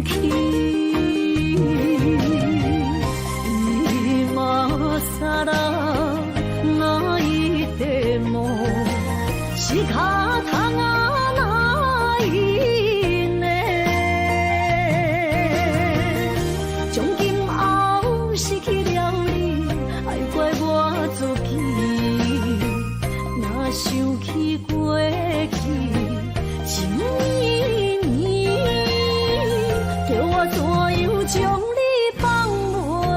今泣いても仕方がないね。从今后失去了你，爱怪我自己，若想起过去情绵绵，叫我怎样将你放袂？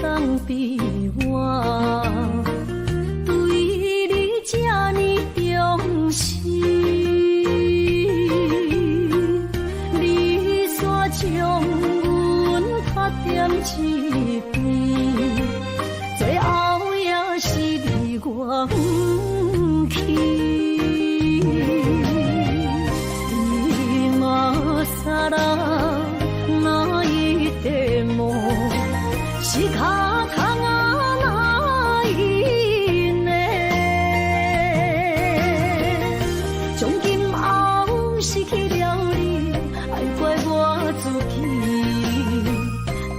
当比我对你这呢重视，你煞将阮拍点一边，最后也是离我不去。今さら泣いても仕方がないね。从今后失去了你，爱怪我自己，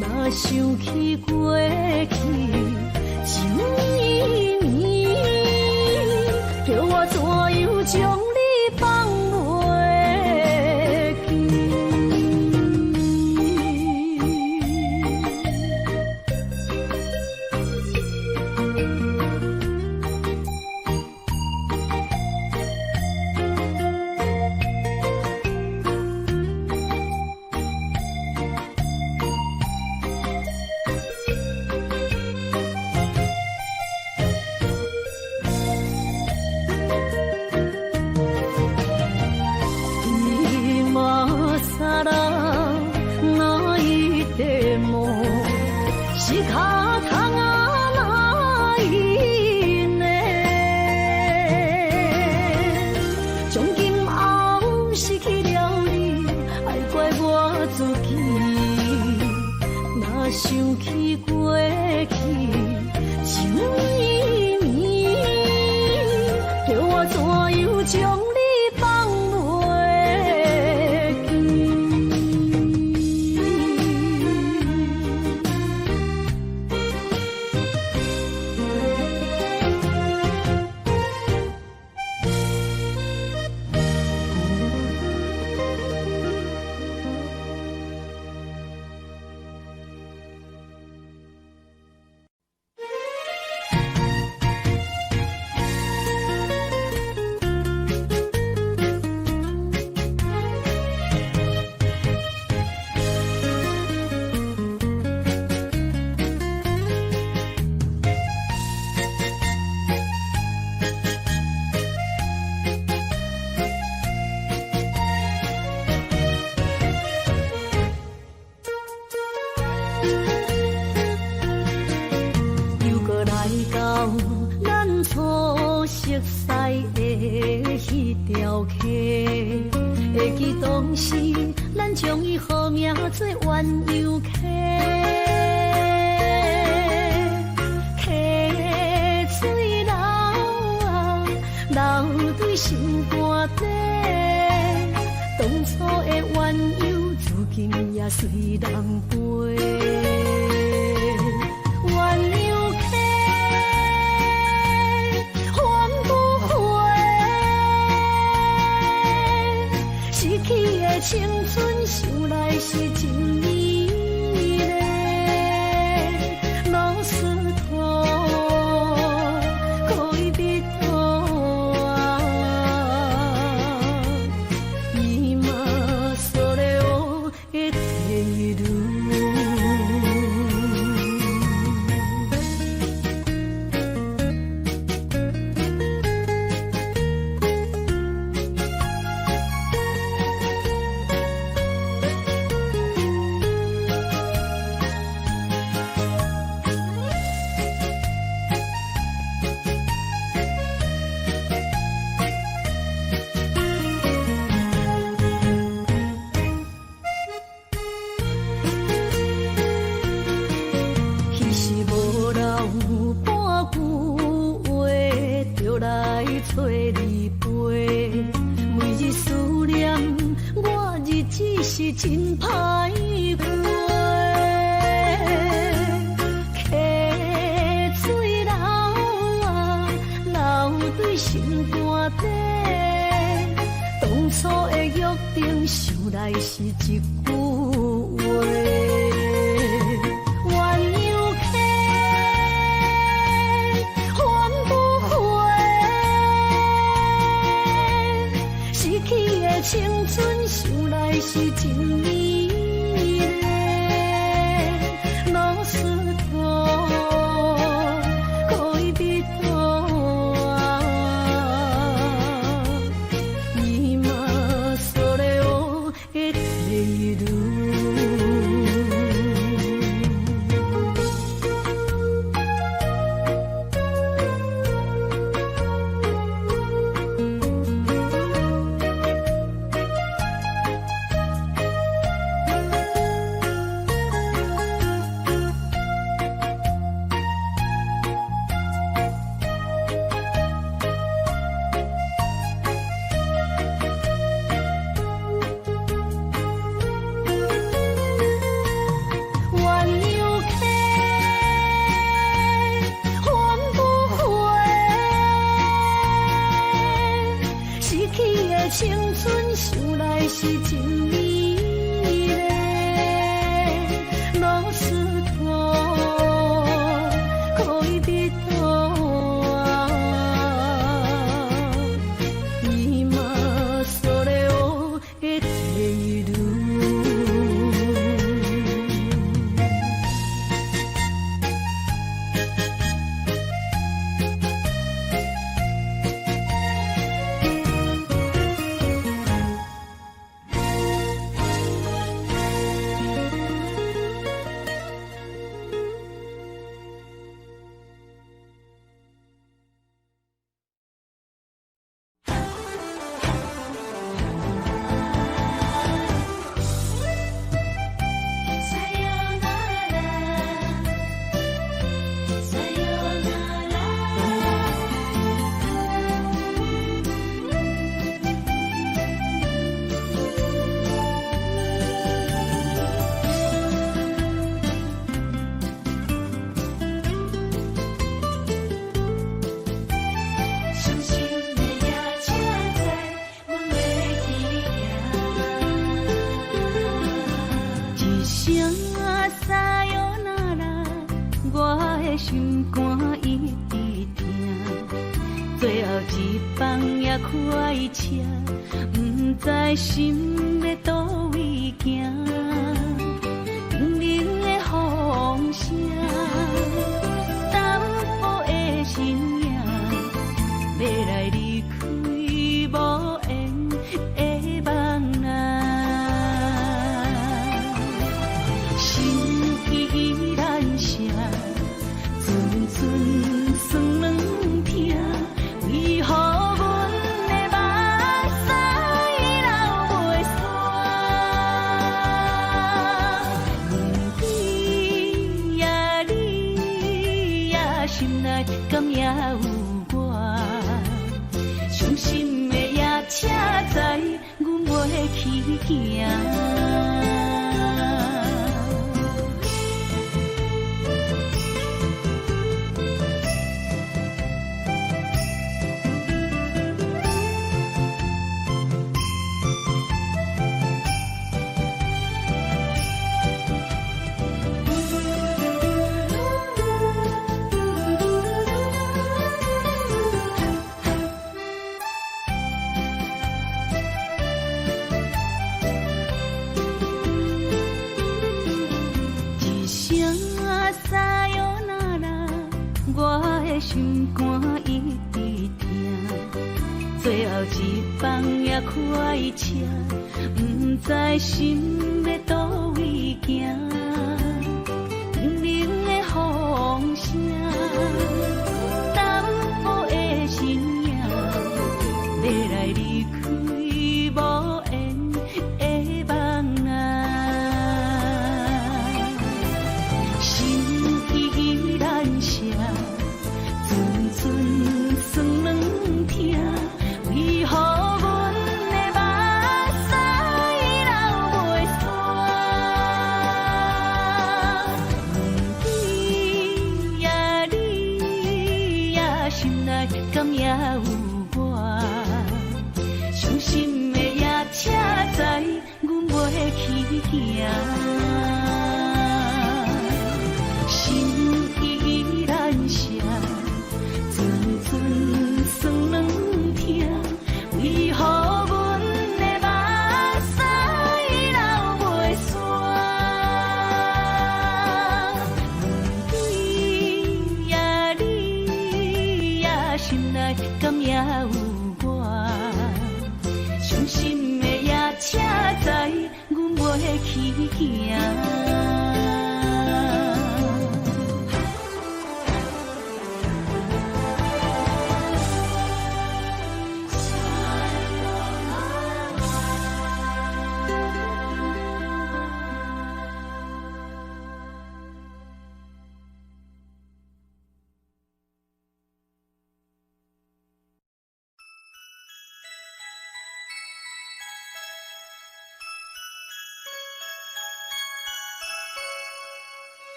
若想起过去情绵绵，叫我怎样将你放袂？さら泣いても仕方がないね。从今后失去了你，爱怪我自己，若想起过去情绵绵，叫我怎样将你放袂？熟悉的迄条溪，会记当时咱将伊号名做鸳鸯溪。溪水流啊，流对心肝底。当初的鸳鸯，如今也随人飞。鸳鸯溪。失去的青春，想来是真美丽。老师徒，可以别拖啊，今それを得ている。是真歹过。溪水流啊，流对心肝底。当初的约定，想来是一句话。青春想来是真美丽，老师徒恋蜜途今それを得ている。青春想来是真美丽，老师徒恋蜜途今それを得ている。心肝一直疼，最后一放也开车，不知心要倒位行。冷冷的风声，淡薄的身影，要来离开无缘的梦啊，心依然舍。阵阵酸软痛，为何阮的目屎流袂煞？问你呀，你呀，心内敢也有我？伤心的夜车载，阮袂去行。心肝一直疼，最后一放也开车，不知心要倒位行。冷冷的风声，淡薄的身影，要来离开无缘的梦啊，心依然舍。阵酸软痛，为何阮的目屎流袂行，心依然舍，阵阵酸软痛，为何阮的目屎流袂煞？问你呀，心内敢也有我？伤心的夜车载，阮袂去行。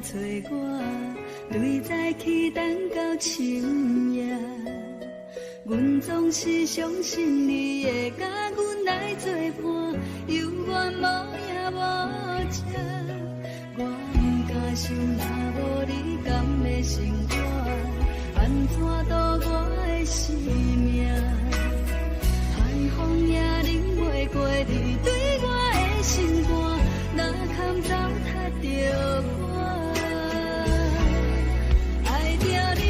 找我，对早起等到深夜，阮总是相信你会甲阮来作伴，犹原无影无迹。我不敢想，若无你甘的生活，安怎度我的生命？寒风也忍袂过你对我的心肝，若堪糟蹋着我。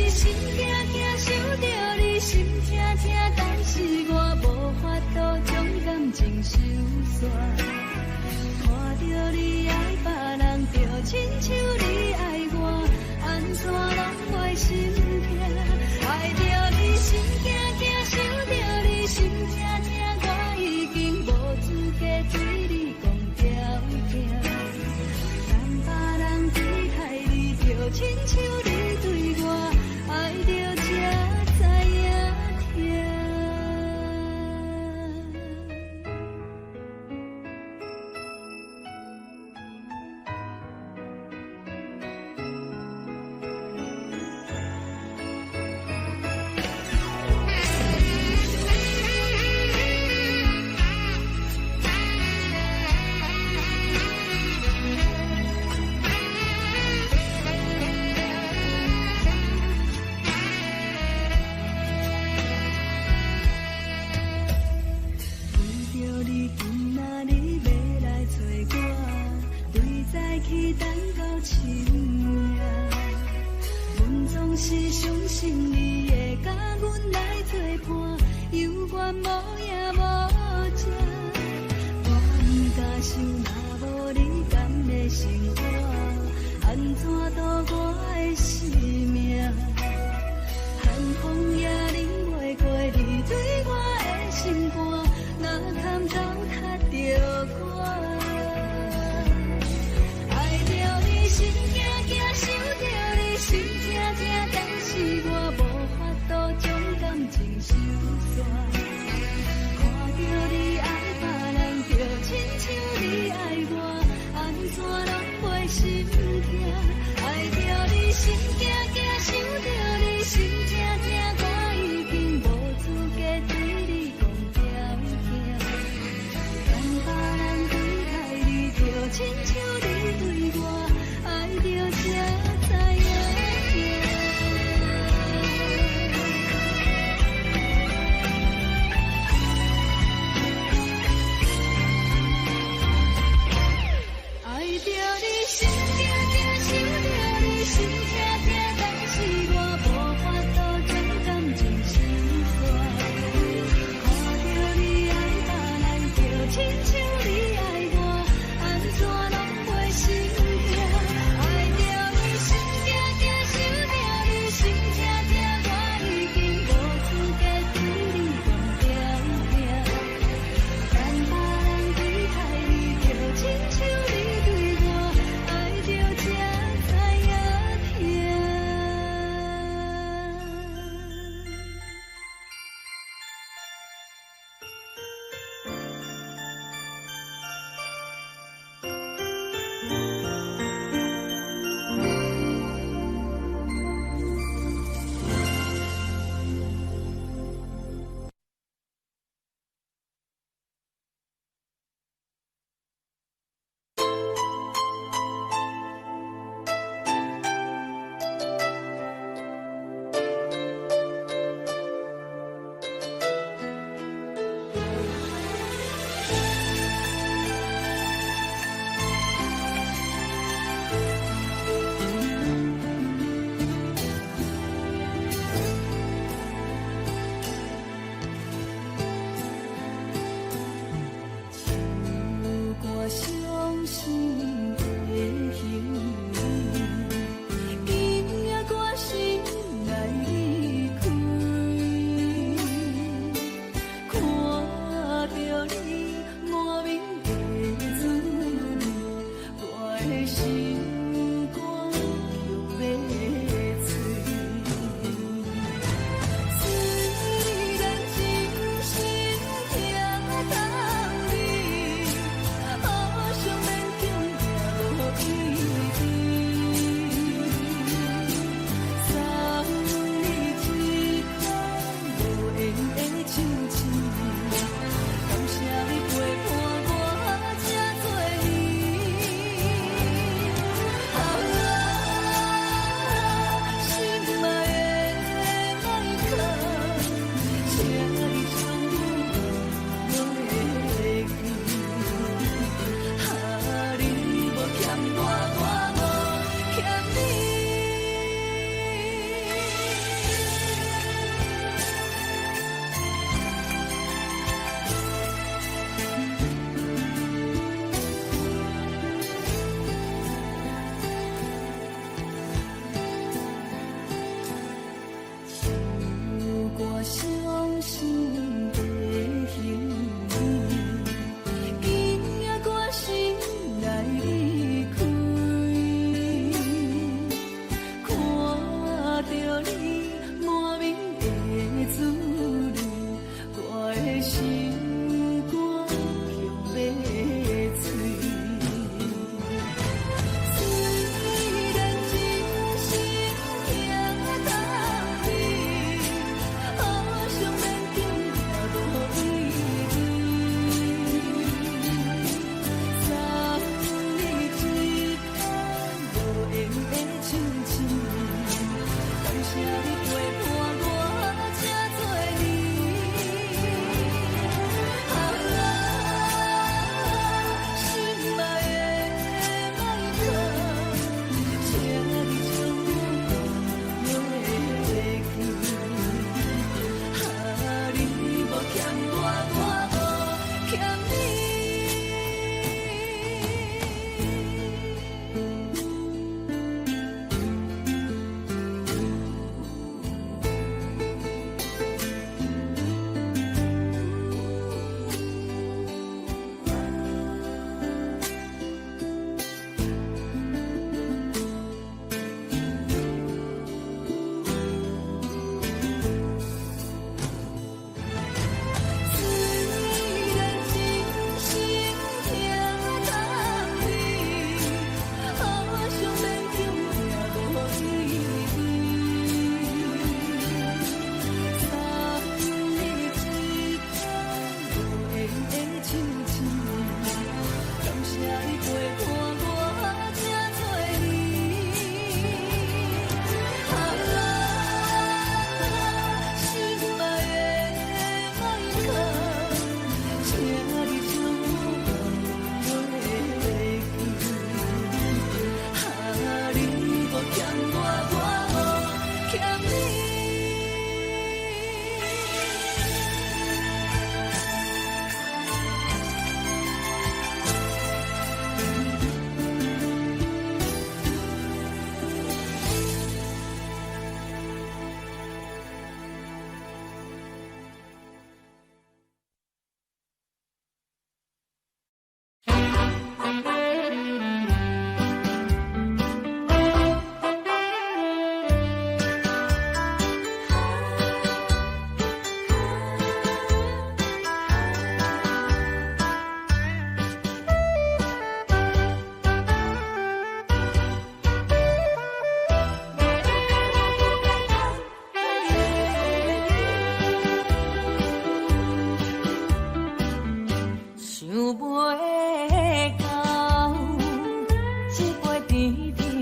心惊惊，想着你心痛痛，但是我无法度将感情收煞。看着你爱别人，就亲像你爱我，安怎拢袂心痛？爱着你心惊惊，想着你心痛痛，我已经无资格对你讲条件。但别人对待你，就亲像你对我。爱着才知影痛。去等到深夜，阮总是相信你会甲阮来作伴，犹原无影无迹。我不敢想，若无你甘的生活，安怎度我的生命？寒风也忍袂过你对我的心肝，哪堪糟蹋着我？心惊惊，想着你心痛痛，但是我无法度将感情收煞。看着你爱别人，就亲像你爱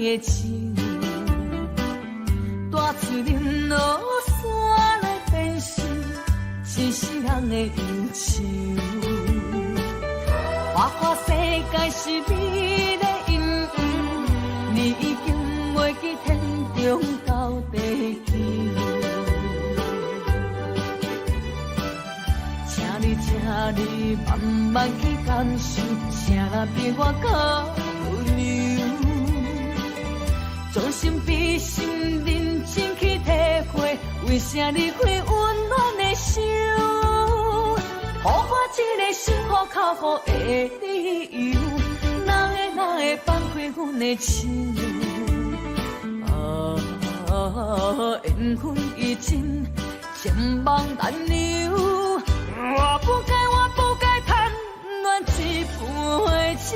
的手，带出林落山来变成一世人的忧愁。花花世界是美的阴影，你已经袂记天中到地球。请你慢慢去感受，请别我靠温柔。将心比心，认真去体会，为啥你开温暖的手？予我一个幸福靠谱的理由，哪会放开阮阮的手。缘分已尽，千万难留。我不该贪恋一杯酒。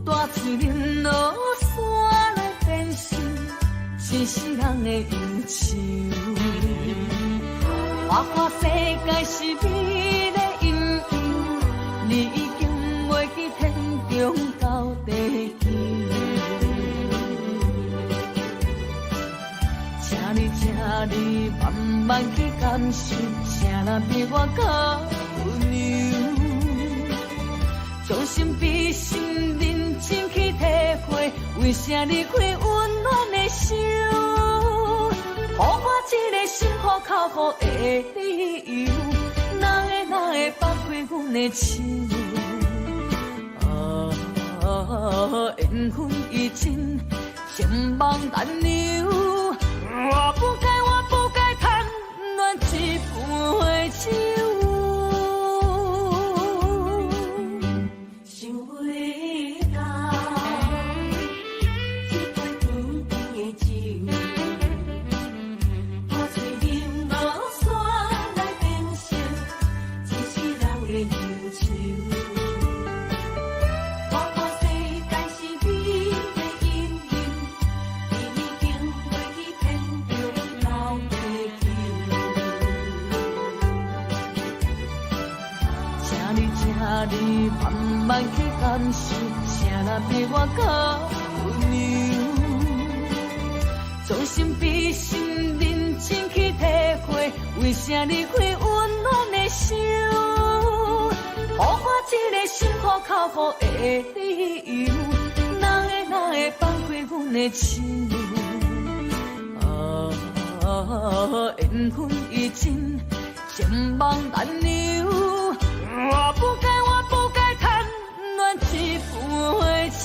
大嘴饮落山来变成真世人的忧愁。我看世界是美的阴阳，你已经袂记天中到地球。请你慢慢去感受，请若比我较温柔。将心比心，认真去体会，为啥离开温暖的手？予我一个心苦口苦的理由，哪会放开阮的手？缘分已尽，千万难留。我不该贪恋一杯酒。你慢慢去感受，请若比我较温柔。将心比心，认真去体会，为啥离开温暖的手？予我一个心苦口苦的理由，哪会放开阮的手？缘分已尽，千万难留。我不该贪恋一杯酒。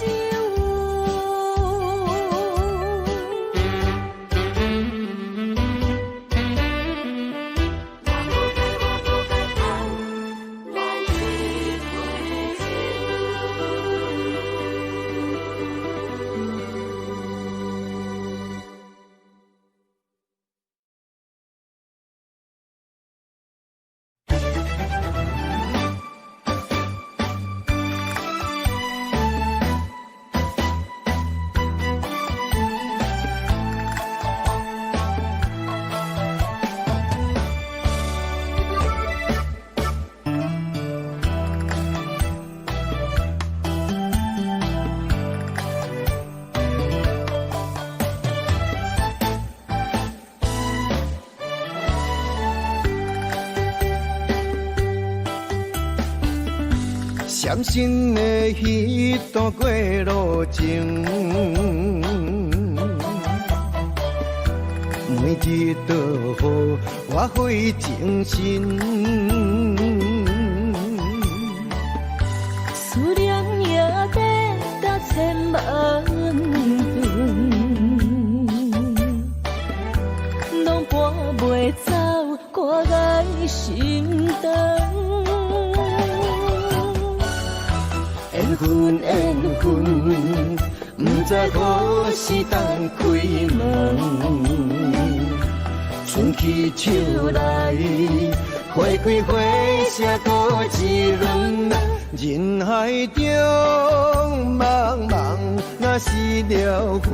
伤心的迄段过路情，每日都予我费精神。思念也得达千万吨，拢搬袂走我爱心肠。缘分，不知何时当开门。春去秋来，花开花谢多一轮。人海中茫茫，若是了魂，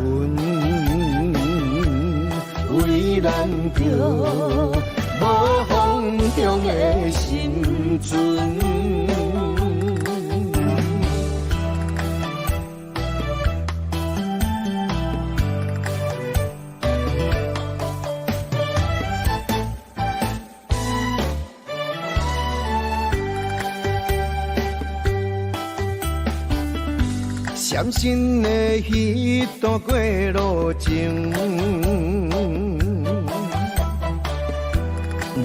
为咱着无风中的心存。伤心的彼段过路情，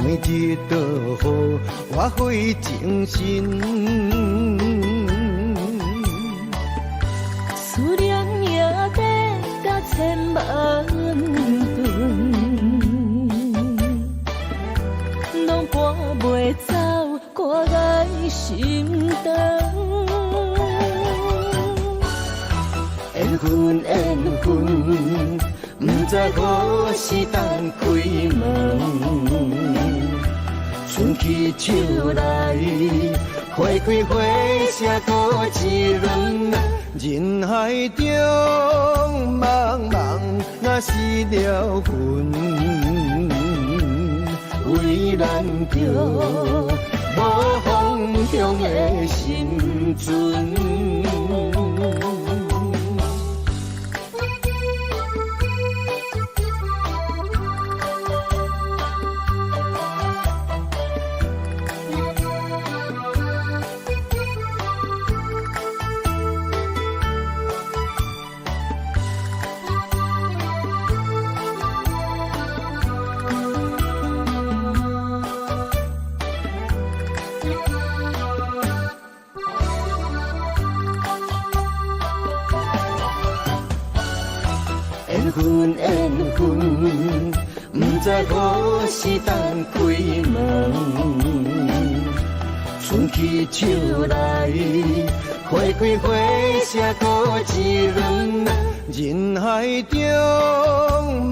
每日都予我费精神。思念也得到千万吨，拢赶袂走我的心肠。缘分缘分，不知何时当开门。春去秋来，花开花谢多一轮。人海中茫茫，若是了魂，为咱着无方向的生存。缘分缘分，不知何时当开门。春去秋来，花开花谢多一轮。人海中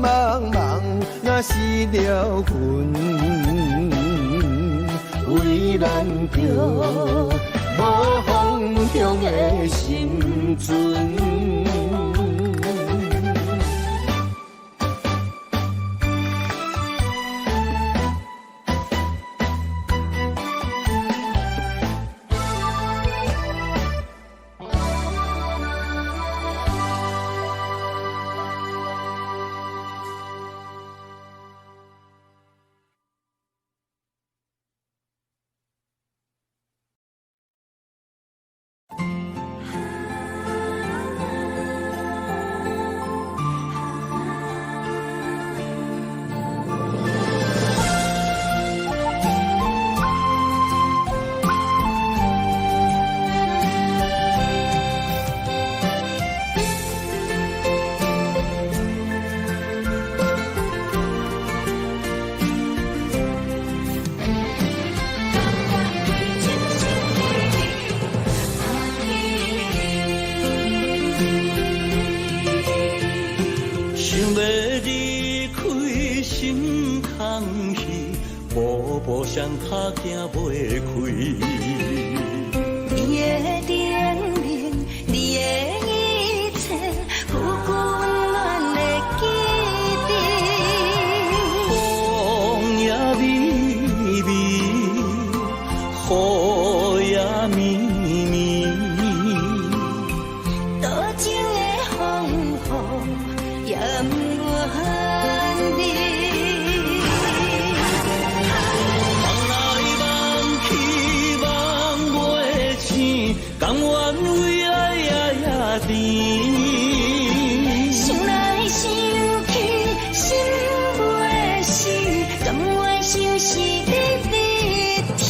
茫茫，若是了魂，为咱着无方向的生存。双脚行袂开。你的甜蜜，你的一切，有温暖的记忆。风也微微，雨也绵绵，多情的风雨也不愿离。甘愿为爱夜甜，心来想去心袂死，甘愿相思日日天，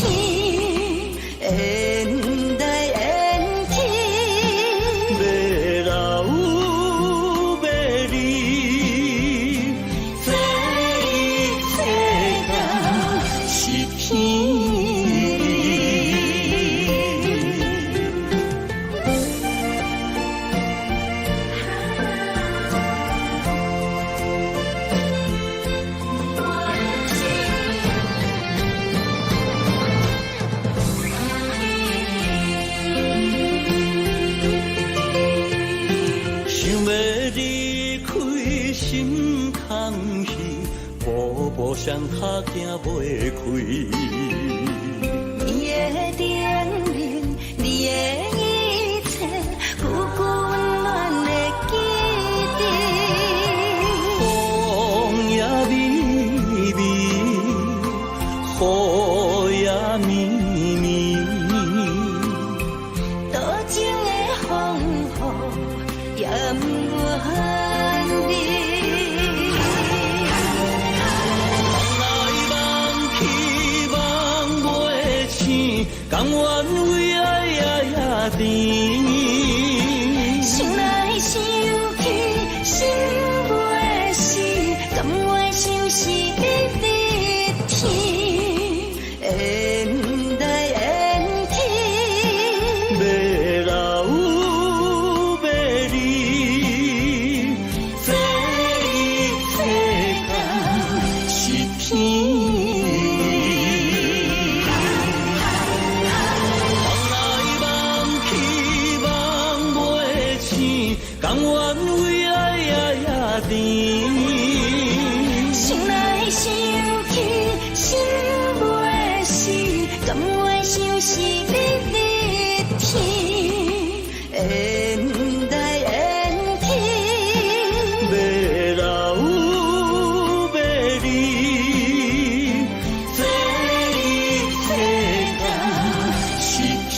缘来缘去，要老要离，这一切都是天。双脚行袂开，你的甜蜜，你的一切，有温暖的记忆。风也微微，雨也绵绵，多情的风雨恨你。甘愿为爱呀甜，心内想起心袂死，甘愿相思你的天，缘来缘去，要老要离，这世间是天。甘愿为爱呀甜，心内想起心袂死，甘愿相思你的天，缘来缘去，要老要离，这世间是天。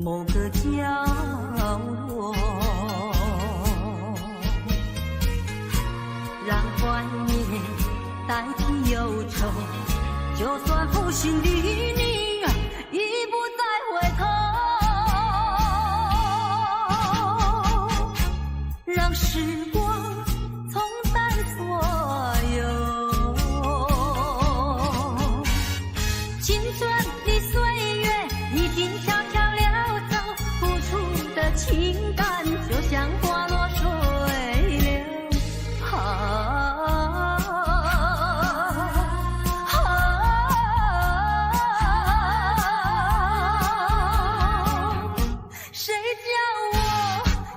某个角落，让怀念代替忧愁。就算负心的你已不再回头，让时光冲淡所有青春的岁月，已经悄悄溜走，付出的情感就像花落水流。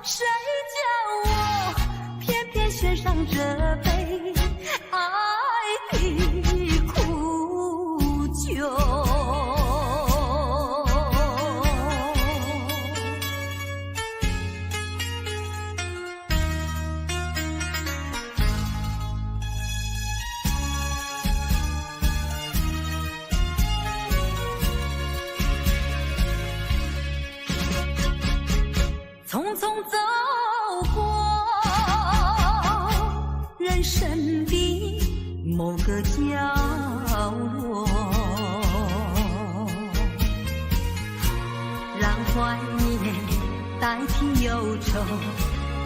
谁叫我偏偏选上这杯爱的苦酒。匆匆走过人生的某个角落，让怀念代替忧愁。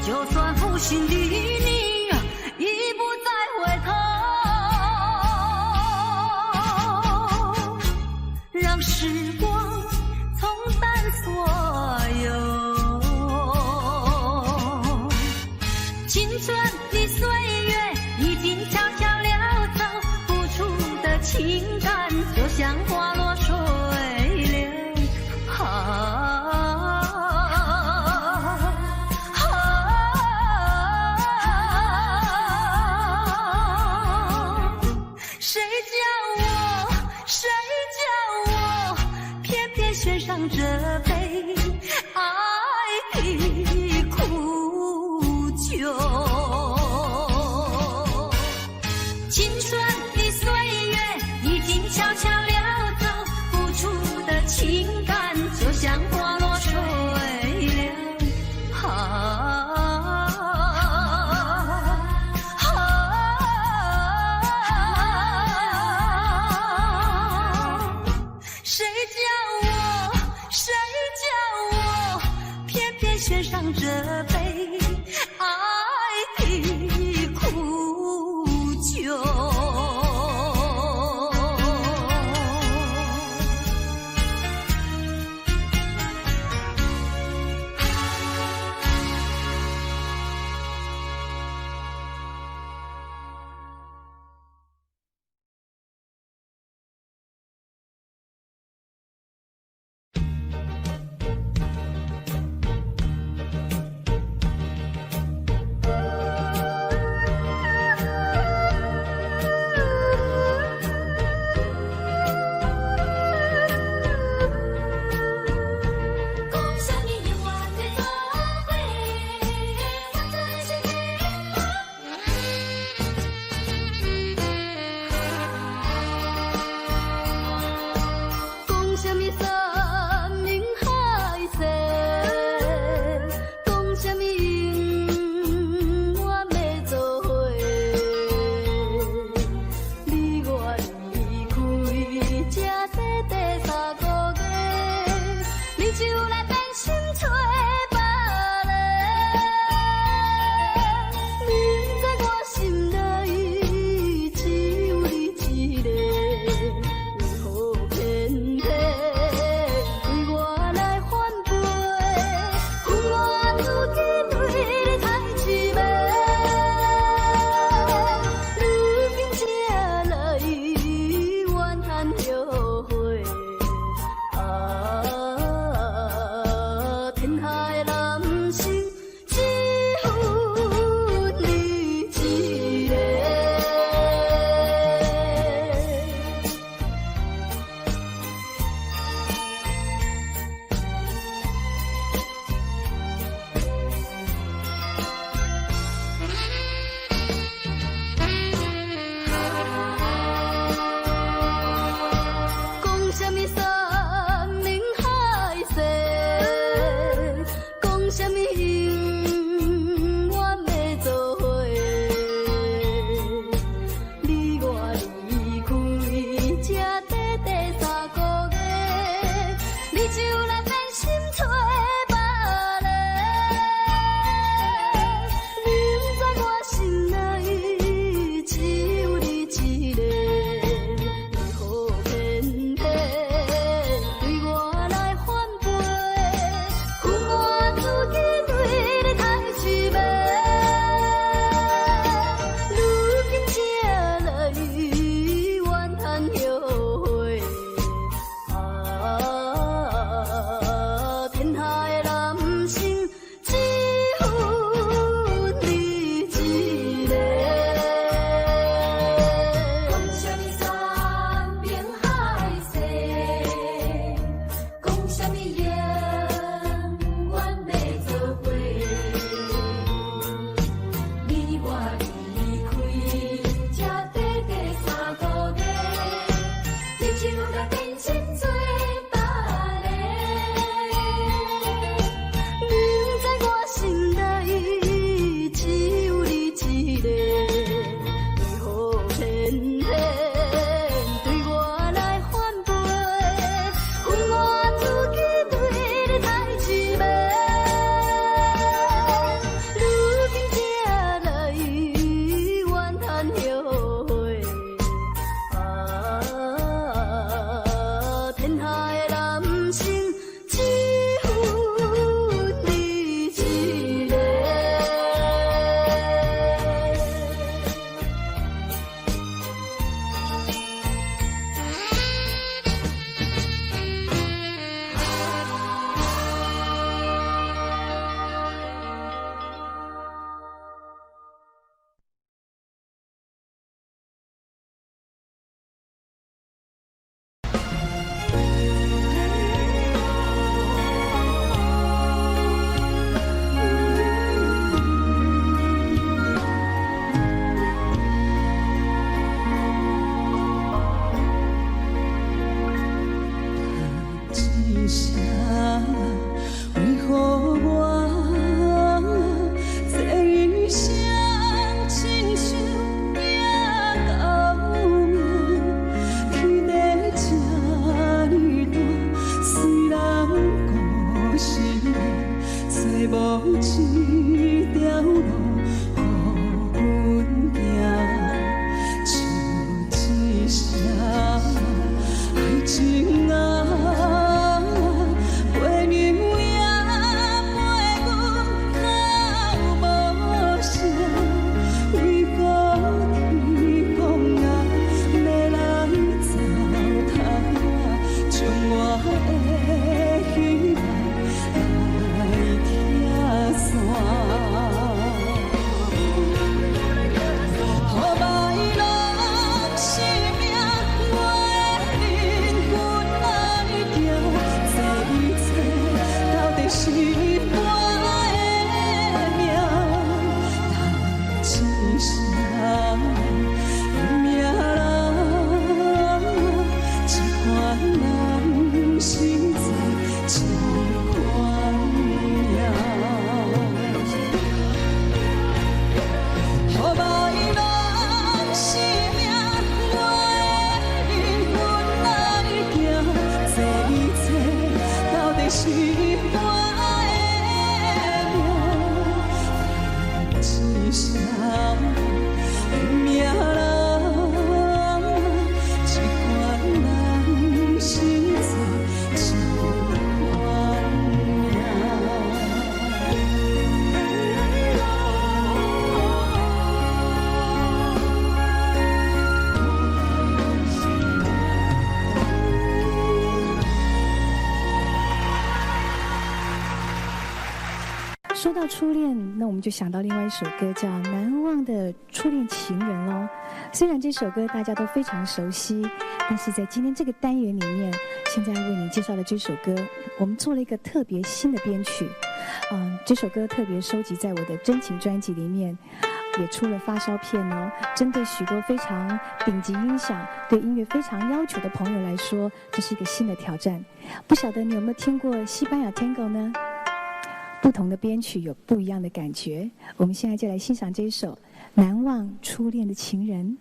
就算负心的你已不再回头，让时光冲淡所有青春的岁月，已经悄悄溜走，付出的情感就像花落水流。谁叫我偏偏选上这杯爱的苦酒。青春的岁月已经悄悄溜走，付出的情感就像花落水流。谁叫我献上这杯爱的苦酒。无一条路予阮行，就一声爱情啊，陪牛也陪阮到无声，为何天公啊要来糟蹋，将我的希望来拆散。雨摆落生命，我的灵魂来行，这一切到底是我的命，但一声命人，一款人生在一款命。雨摆落生命，我的灵魂来行，这一切到底是我的命，一声命人，一款人生在一款命。说到初恋，那我们就想到另外一首歌，叫《难忘的初恋情人》喽。虽然这首歌大家都非常熟悉，但是在今天这个单元里面，现在为你介绍的这首歌，我们做了一个特别新的编曲。这首歌特别收集在我的真情专辑里面，也出了发烧片哦。针对许多非常顶级音响、对音乐非常要求的朋友来说，这是一个新的挑战。不晓得你有没有听过西班牙 Tango 呢？不同的编曲有不一样的感觉。我们现在就来欣赏这一首《难忘初恋的情人》。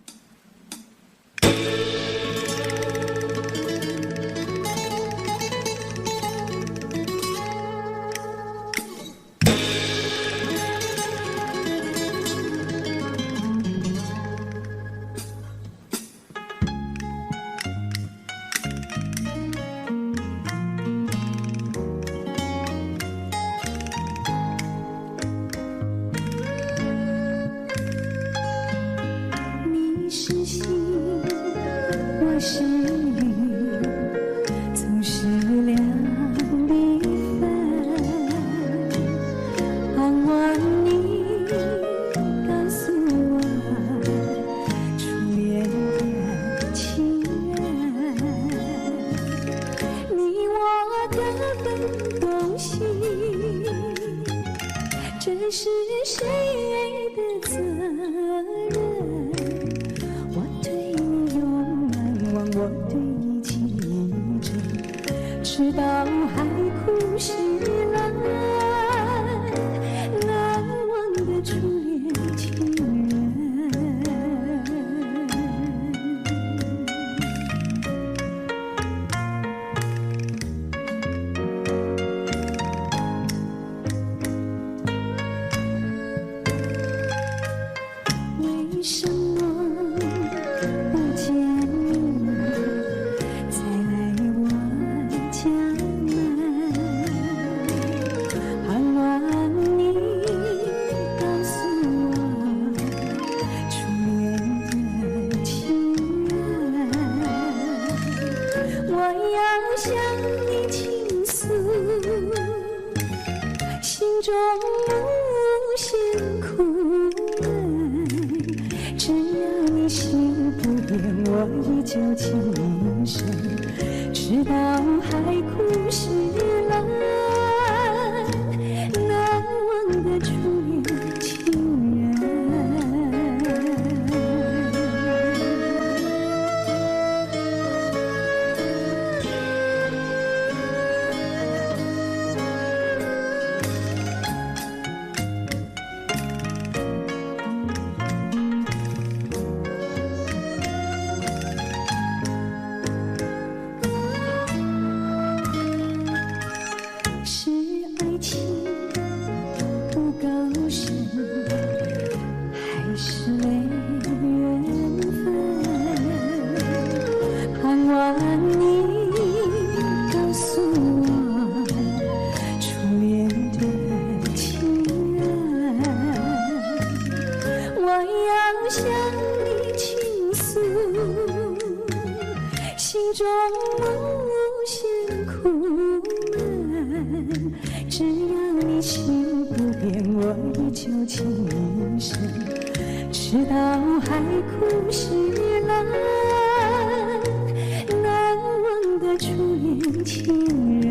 你是星，我是雨，总是两地分。盼望你告诉我，初恋的情人，你我各分东西，这是谁的责任？我对你永难忘，我对你情真，直到海枯石烂，难忘的初恋情人。为什么不见你，再来我家门？盼望你告诉我，初恋的情人。我要向你倾诉心中无限苦闷，只要你心不变，我依旧情深，直到海枯石烂，难忘的初恋情人。旧情深，直到海枯石烂。难忘的初恋情人，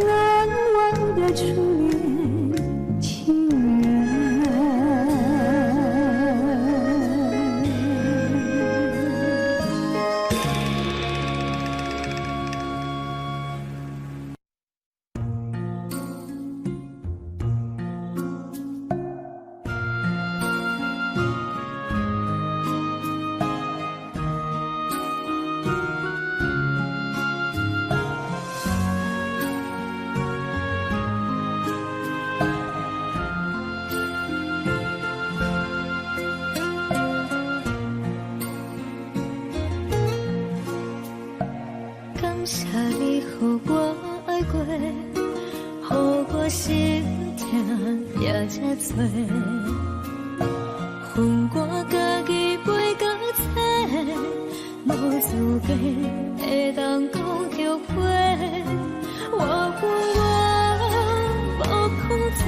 难忘的初恋情人。感谢你，予我爱过，予我心痛也这多。恨我家己袂到切，无资格会当讲后悔。我恨我无控制，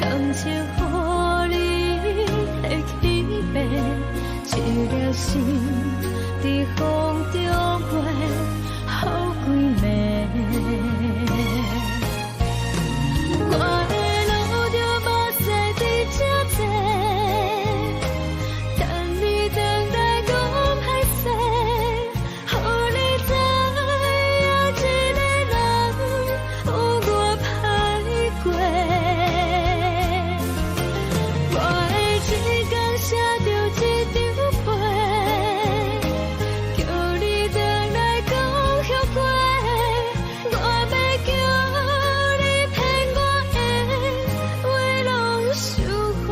感情予你会起飞，一颗心在风中飞，好几暝。我的路就目屎伫这多，等你回来讲歹势，予你知影一个人有我歹过。我的一天写着一张被，叫你回来讲后悔。我要叫你骗我的话拢收回。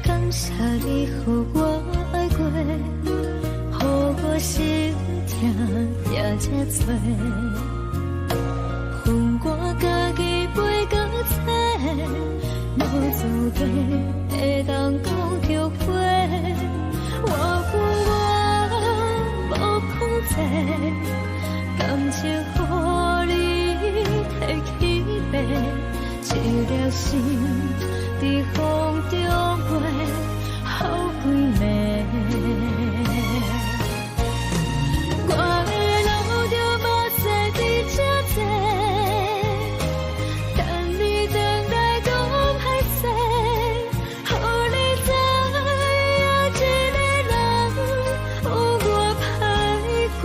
感谢你，予我爱过，予我心痛也这多。恨我家己袂到切，无资格会当讲后悔。我恨我无控制，感情予你会起飞，一颗心在风中飞，好几暝。我的路就目屎伫这多，等你回来讲歹势，予你知影一个人有我歹过。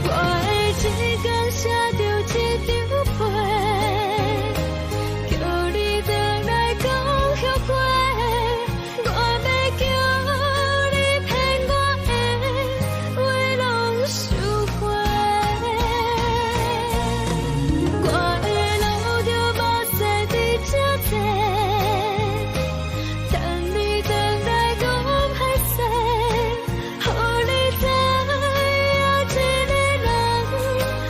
我的一天写着一张被，叫你回来讲后悔。我要叫你骗我的话拢收回。我的路就目屎伫这多，等你回来讲歹势，予你知影一个人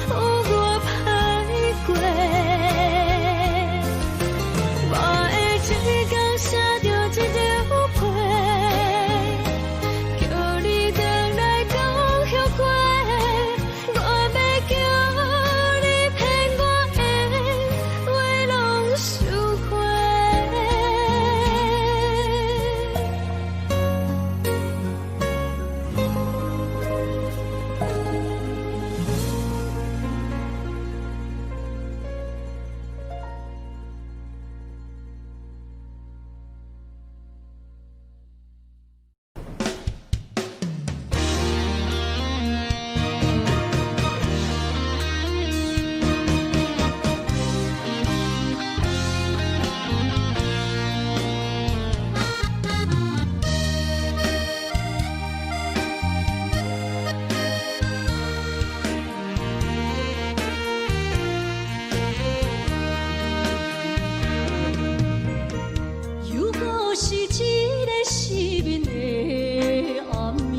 有我歹过。我的一天写着一张被，叫你回来讲后悔。我要叫你骗我的话拢收回。如果是一个失眠的暗暝，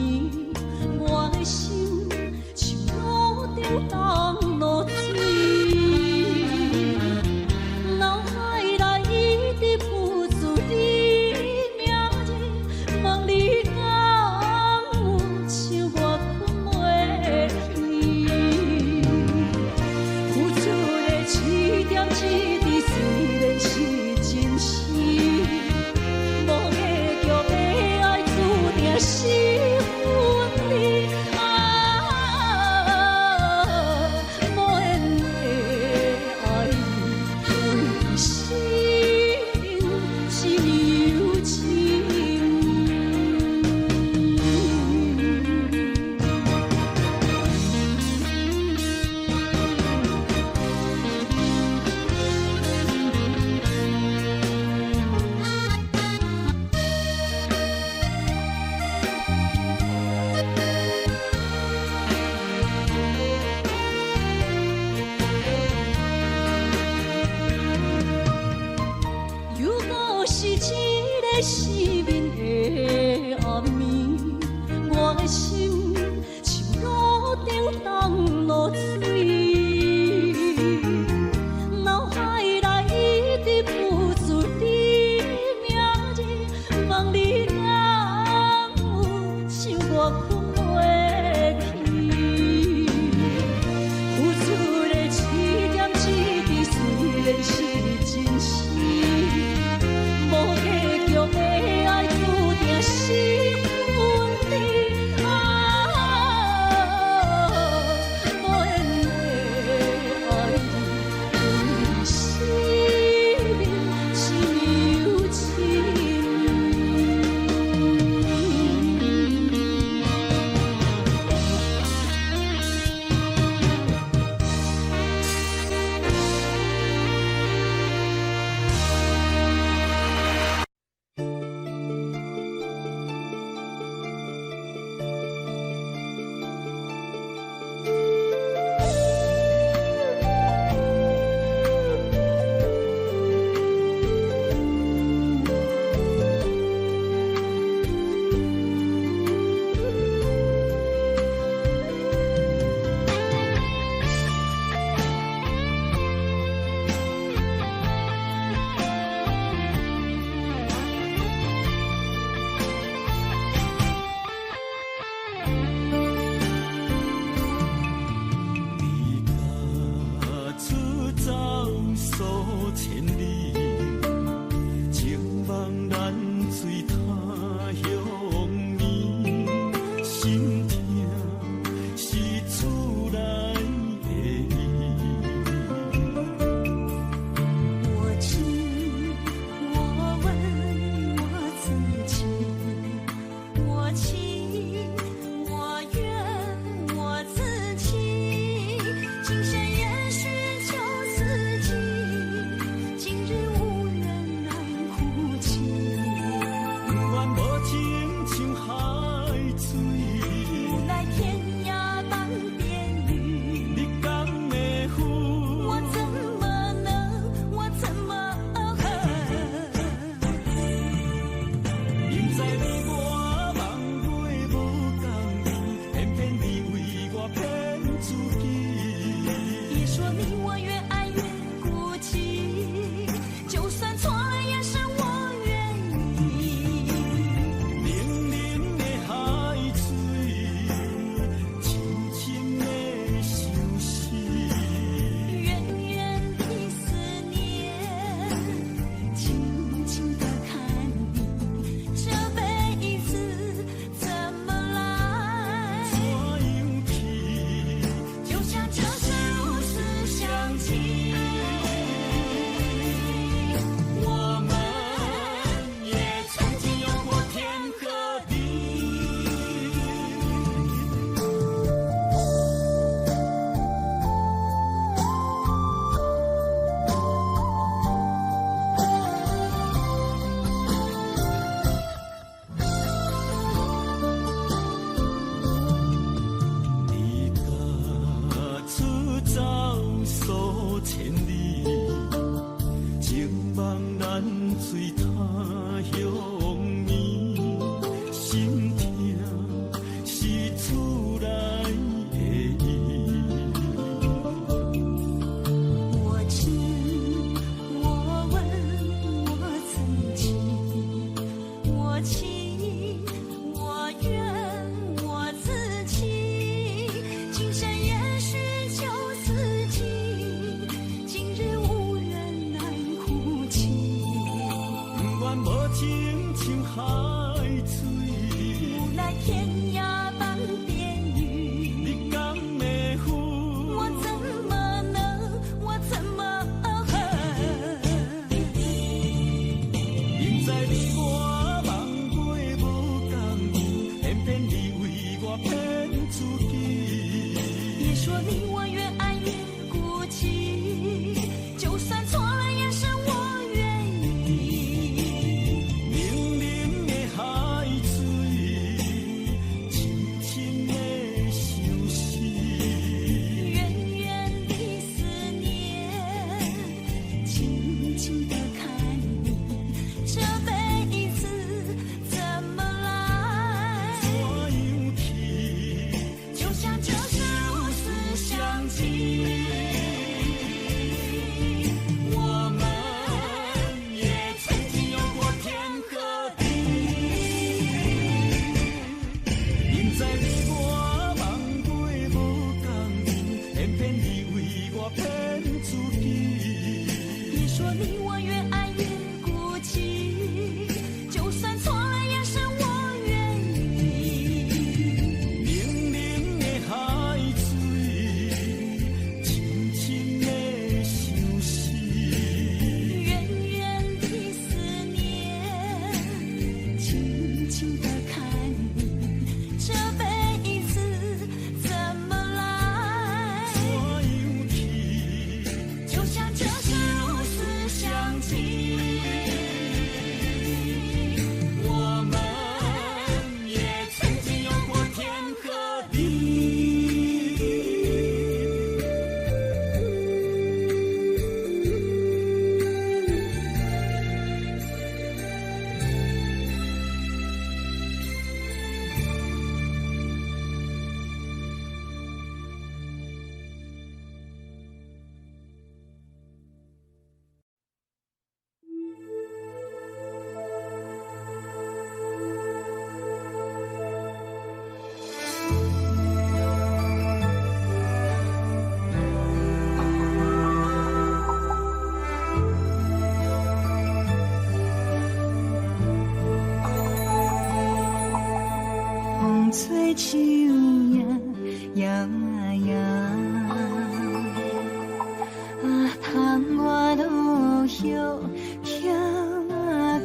失眠的暗暝，我的心像路顶冻落水，脑海内一直浮出你名字，望你敢有想我困袂去，付出的一点一滴，虽然是真实。无结局的爱，注定是分离无缘的爱你，对生命是有情。吹树叶摇摇，窗外路遥行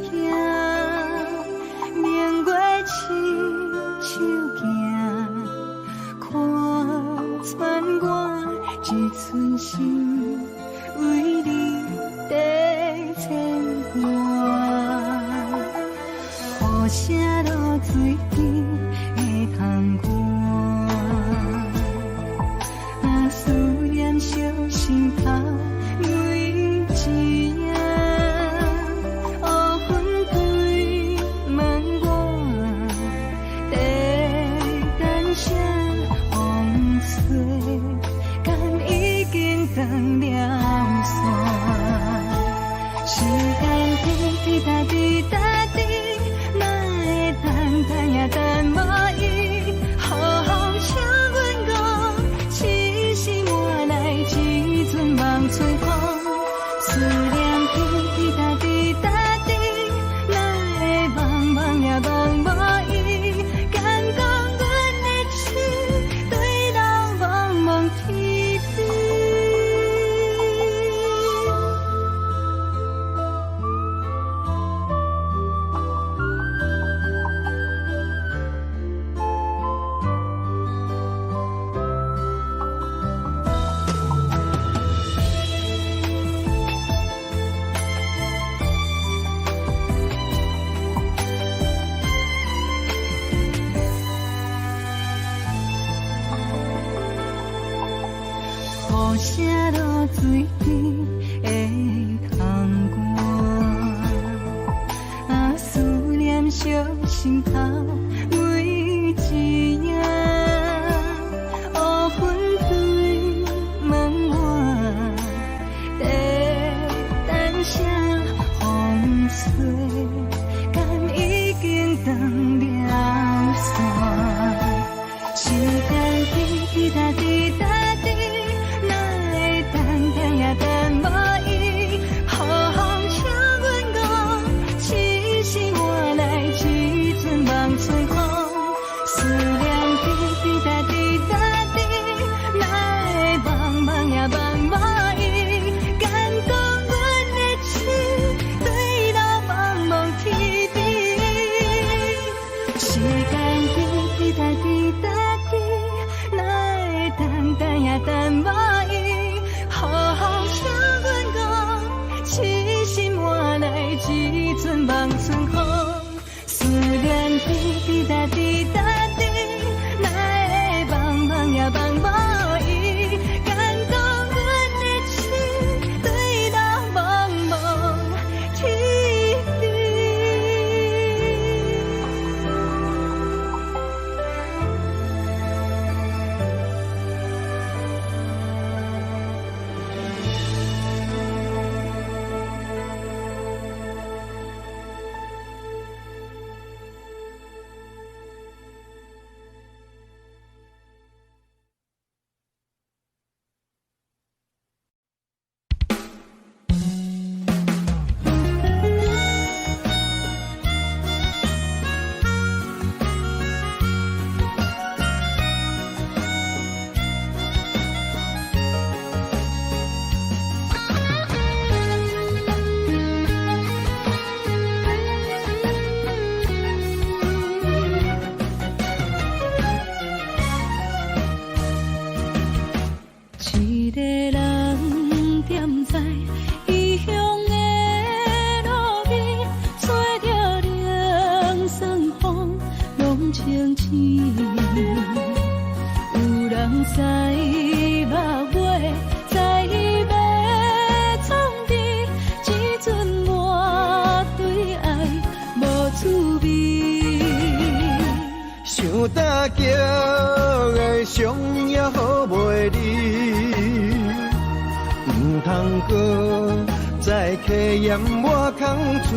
行，明月亲手行，看穿我一寸心，为你在牵挂，雨声落水边的窗外，思念烧心头。雨声落水边的窗外，思念烧心头每一夜，乌云对门外，等啥风吹，敢已经断了线，时间滴答滴答。但无意，好好请阮讲，痴心换来一阵梦春风。思念滴滴答滴答滴，哪会茫茫也茫无意？敢讲阮的情对到茫茫天边？时间滴滴答滴答滴，哪会等也等无意？好好请阮讲，痴心换来一阵梦春风。思念滴滴答滴答滴，哪会茫茫也茫无意？敢讲阮的情对到茫茫天边？一个人踮在异乡的路边，吹着凉爽风，拢清醒。有人知目尾，知要创治，只准我对爱无滋味。想搭桥的伤也好袂离，唔通搁再客嫌我空嘴，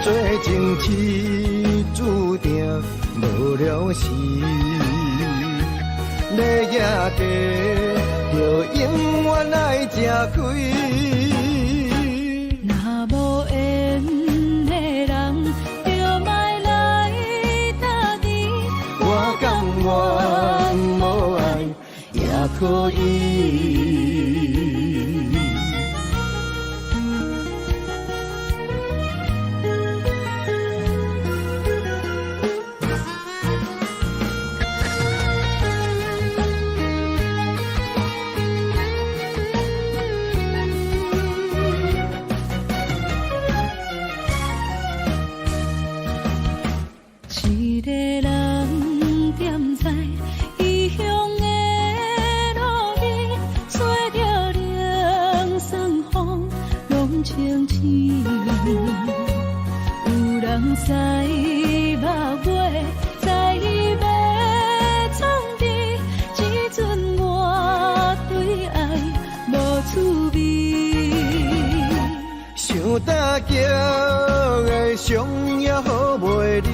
做情痴注定无了时，要野地就永远爱吃亏。若无缘的人，就莫来搭可以。一个人踮在异乡的路边，吹着凉爽风，拢清醒。有人使目月，在要创治，只准我对爱无趣味。想大桥的伤也好袂离，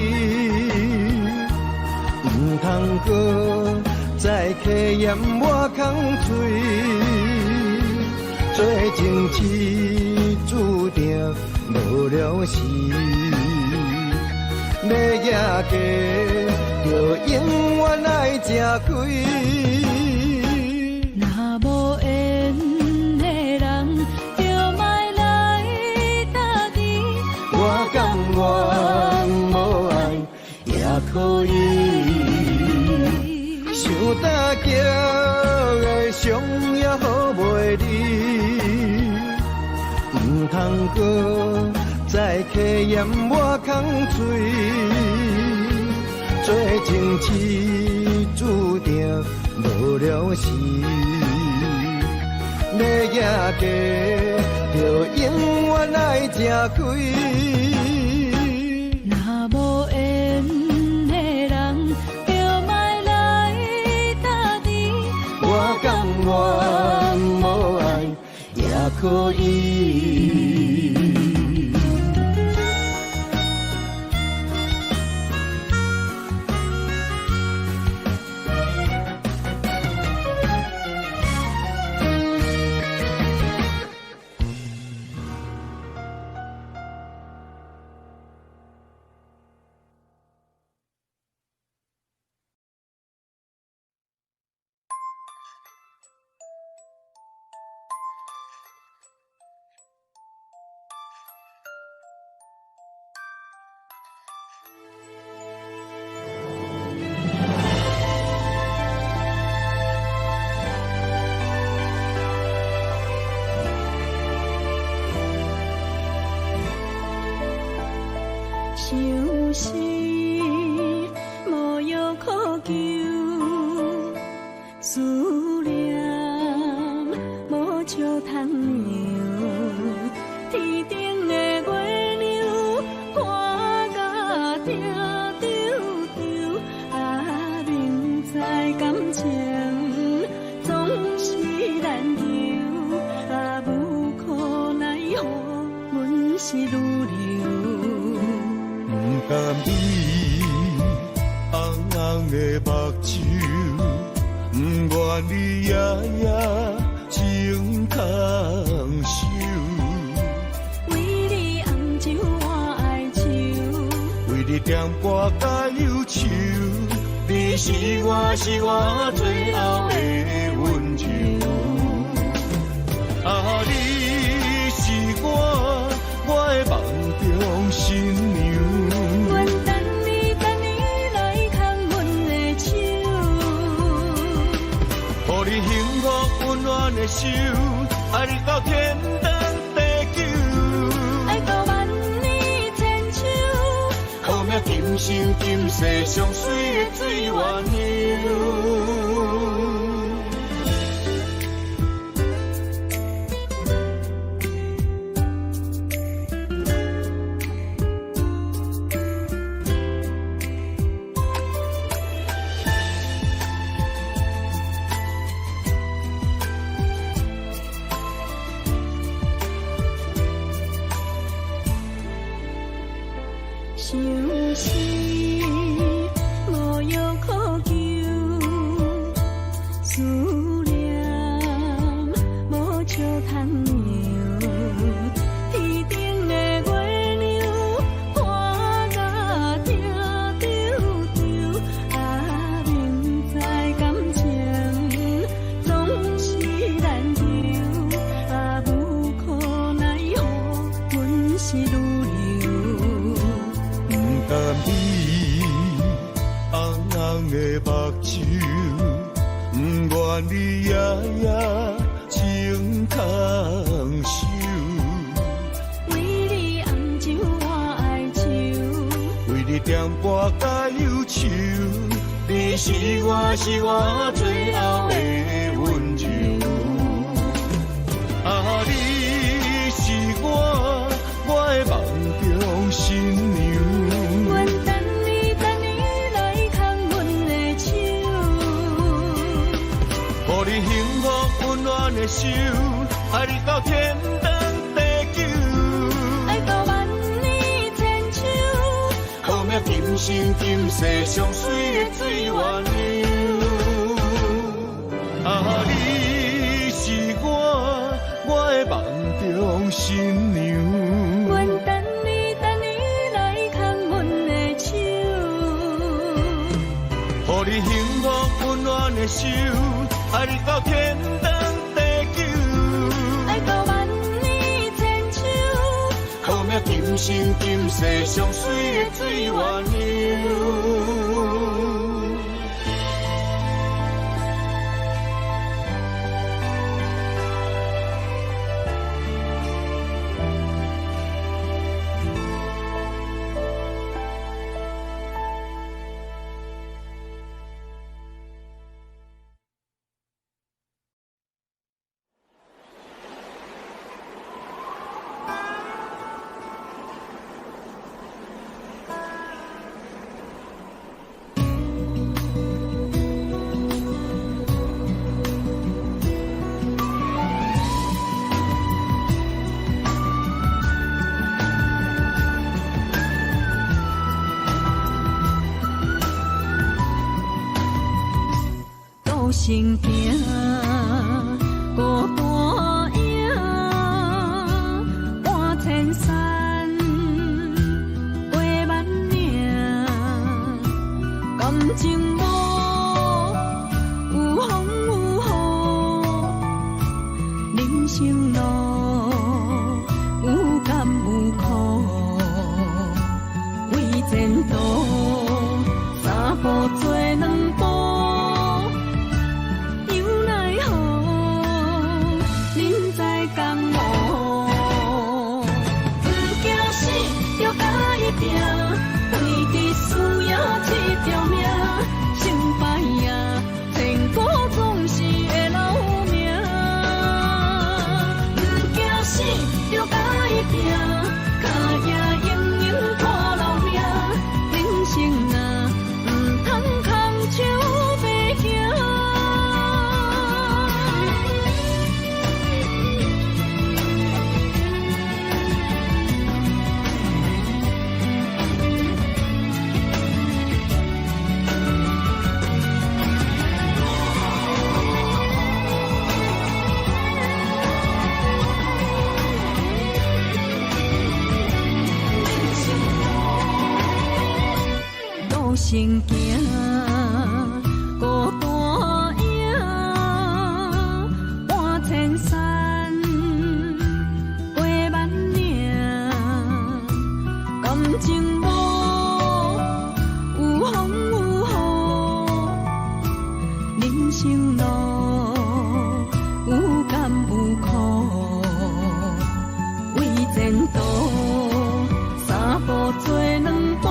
唔通搁再客嫌我空嘴，做情痴注定无了时。要夜嫁，就永远爱吃亏。若无缘的人，就莫来搭理。我甘愿无爱也可以，想大桥的伤也好袂离，唔通搁再客嫌我空嘴，做情痴注定无了时。要夜嫁，就永远爱吃亏。若无缘的人，就莫来搭理。我甘愿无爱也可以。想是无药可救，思念无笑通描。天顶的月亮看甲定丢丢，啊，明知感情总是难求，啊，无可奈何，阮是愈流。不甘伊红红的目睭，不愿你夜夜情空守。为你红酒换哀愁，为你点歌甲忧愁，你是我最后的温柔。啊，你是我的梦中新娘。阮等你来牵阮的手，予你幸福温暖的手，爱你到天长地久，爱到万年千秋。好命今生今世上水的水源流。想是无药可救，思念无笑通描。天顶的月亮看甲定丢丢，啊，明知感情总你红红的目睭，不愿你夜夜情空守。为你红酒我爱抽，为你点歌甲忧愁，你是我最后的温柔。啊，你是我的梦中新娘。阮等你来牵阮的手，予你幸福温暖的手，爱你到天长地久。爱到万年千秋，好命今生今世上水的水源流。啊，你是我的梦中新娘。阮等你来牵阮的手，予你幸福温暖的手，爱你到天长地久。爱到万年千秋，好命今生今世上水的水源流。孤身行，孤单影，半千山，过万岭，感情无有风有雨，人生路有甘有苦，为前途三步做两步。为你输赢一条命，成败呀，天高总是会留名。不惊死，就甲伊拼，脚也硬硬看留名。人生啊，唔通空手白行。身行，孤单影，半千山，过万岭，感情无有风有雨，人生路有甘有苦，为前途三步做两步。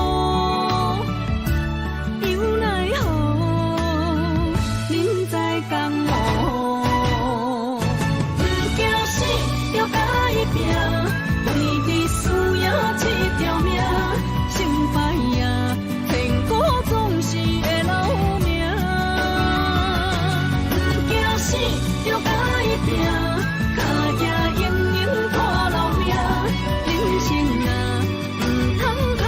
为你输赢一条命，成败呀，天高总是会留名。不惊死，就甲伊拼，脚也硬硬看留名。人生啊，唔通空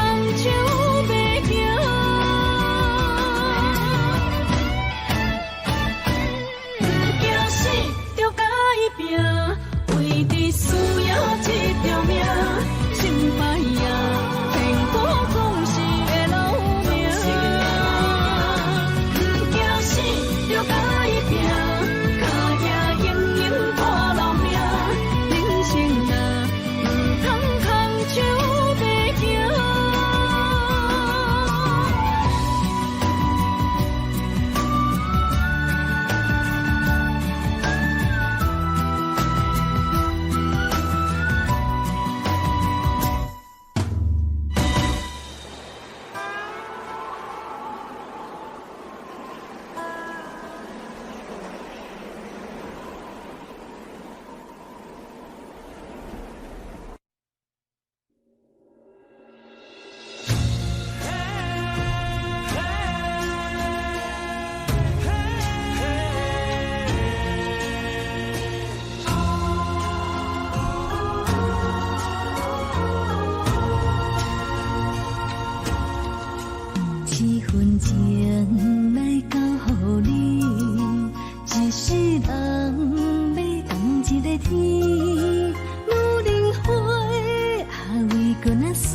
份情来交予你，一世人要等一个天，女人花啊为搁那水，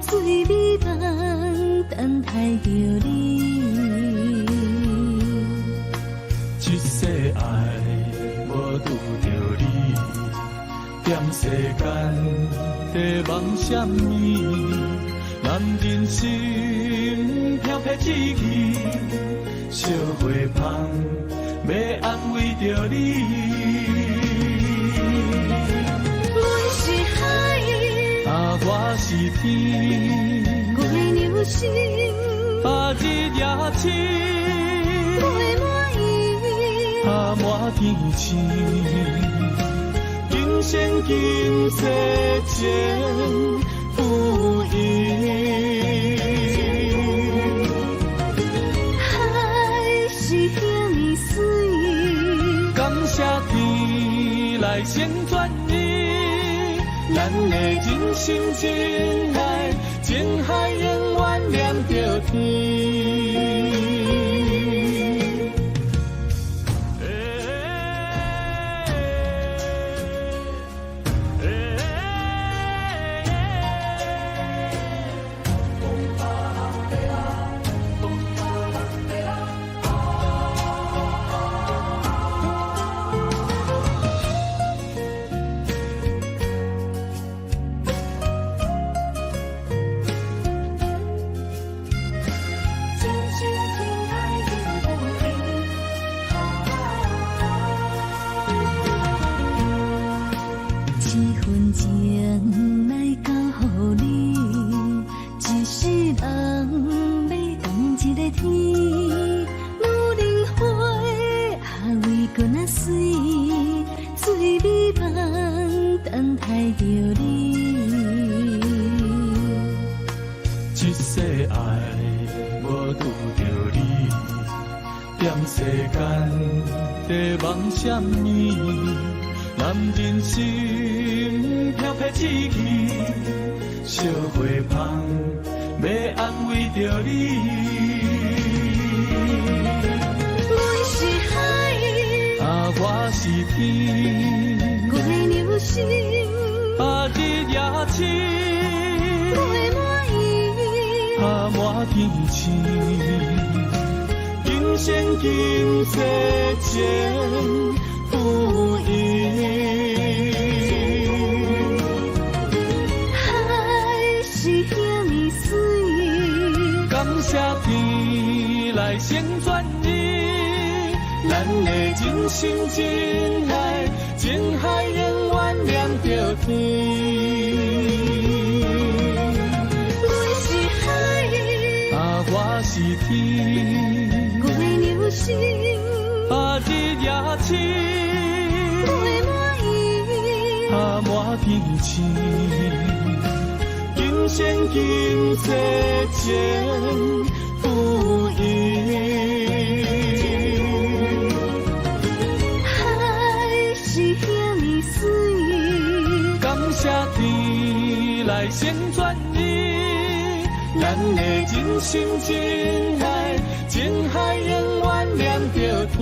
水美梦等待着你。一世爱无拄着你，踮世间在梦什么？男人心飘撇志气，小花香要安慰着你。阮是海，啊，我是天，我的牛心啊，日夜痴，袂满意。啊，满天星，今生今世情不移。海是遐尼水，感谢天来成全你，咱的真心真爱，情海永远连着天。一世爱无拄着你，踮世间在梦什么？男人心飘撇志气，小花香要安慰着你。阮是海，啊，我是天，我的牛心啊，日夜痴，袂满意。啊，满天星，今生今世情不移。海是遐尼水，感谢天来成全你，咱的真心真爱，情海永远连着天。我是天，我的牛心啊，日夜痴，袂满意。啊，满天星，今生今世情不移。海是遐尼水，感谢天来成全你。咱的真心真爱，情海永远连着天。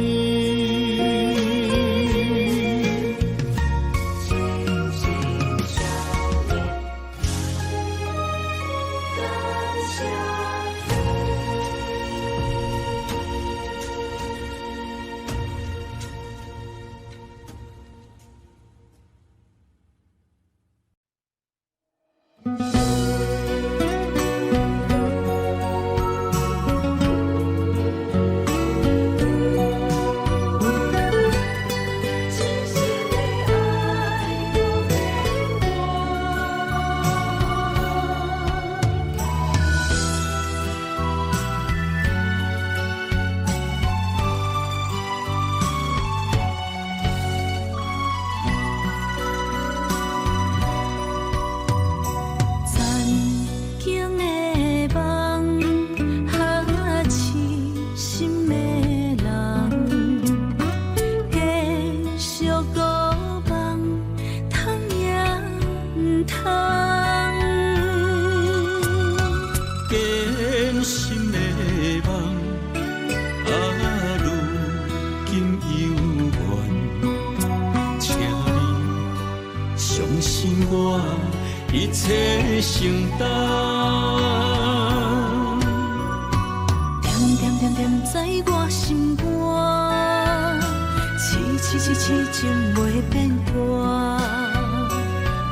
承担。点点点点在我心肝，痴痴痴痴情袂变卦。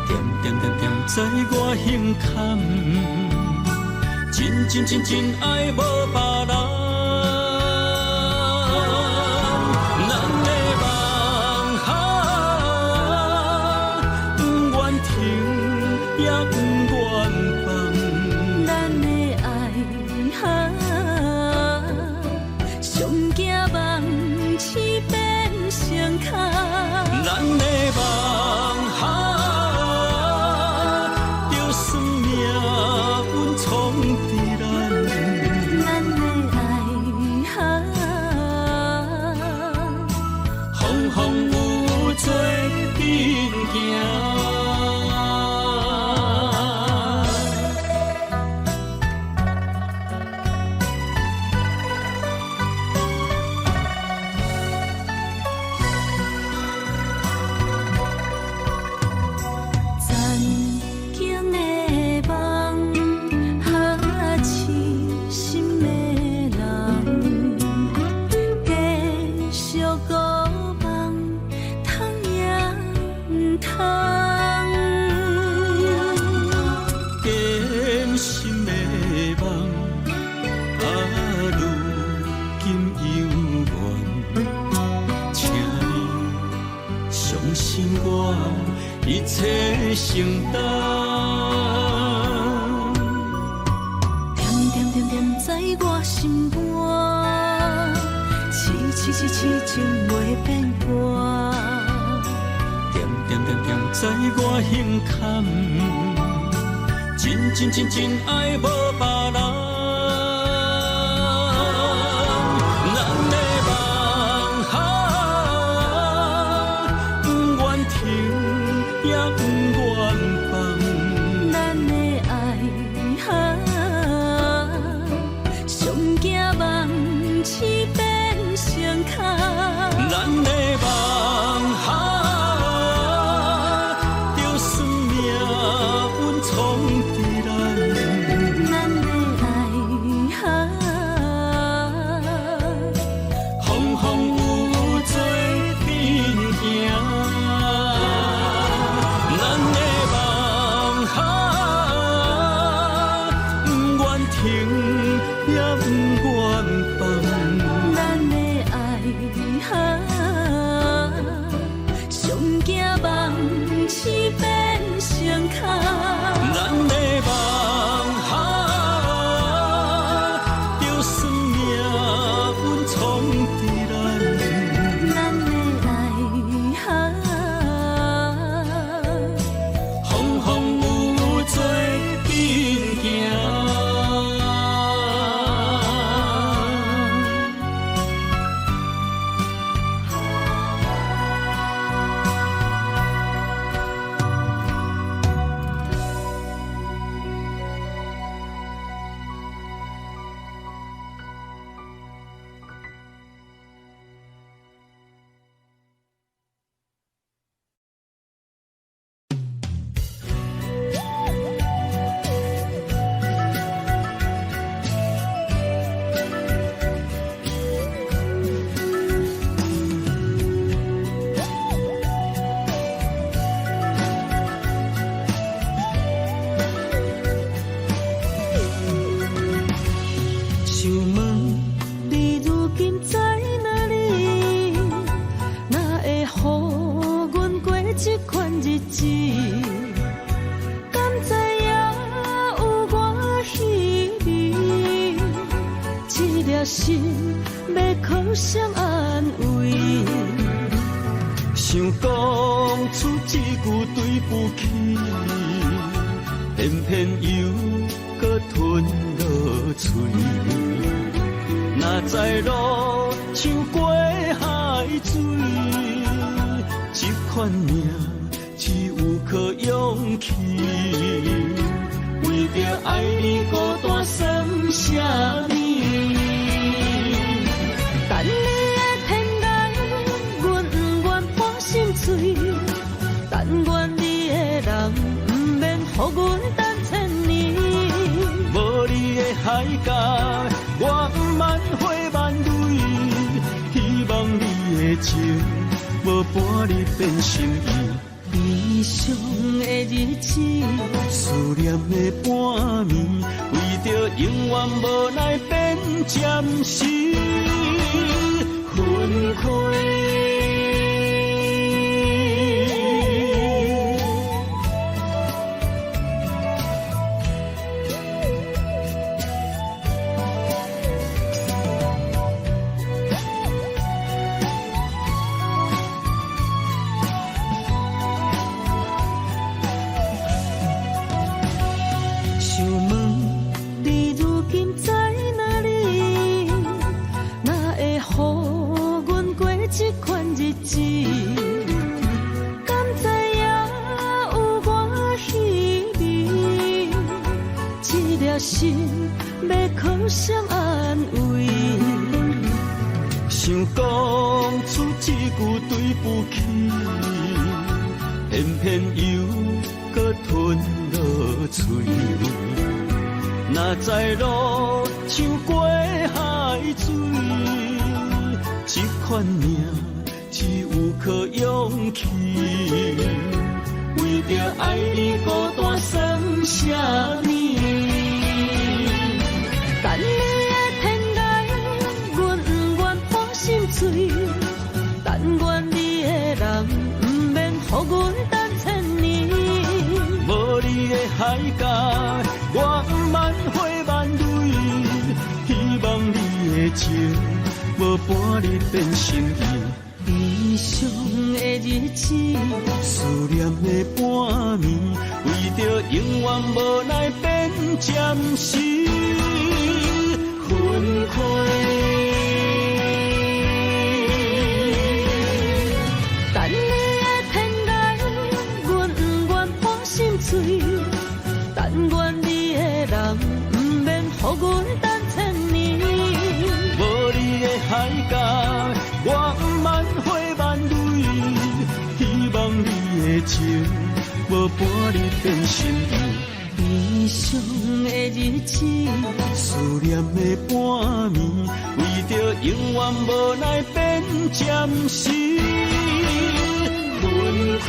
点点点点在我胸坎，真真真真爱无别人。承担，点点点点在我心肝，痴痴痴痴情袂变卦。点点点点在我胸坎，真真真真爱无别人。心要靠谁安慰？想讲出一句对不起，偏偏又搁吞落嘴。若知路像过海水，这款命只有靠勇气。为着爱你孤单算什么？等你的天涯，阮不愿破心碎。但愿你的人，不免予阮等千年。海角，我万回万泪，希望你的情无半日变心意。悲伤的日子，思念的半暝，为着永远无奈变暂时分开。心要靠谁安慰？想讲出一句对不起，偏偏又搁吞落嘴。若知路像过海水，这款命只有靠勇气。为着爱你孤单算什么？等你的天涯，阮不愿破心碎。但愿你的人，不免予阮等千年。无你的海角，我万回万泪。希望你的情，无半日变心意。悲伤的日子，思念的半暝，为着永远无奈变暂时分开。等你的天涯，阮不愿破心碎。但愿你的人，不免予阮等千年。无你的海角，我万回万泪。希望你的情，无半日变心意。悲伤的日子，思念的半暝，为着永远无奈变暂时分开。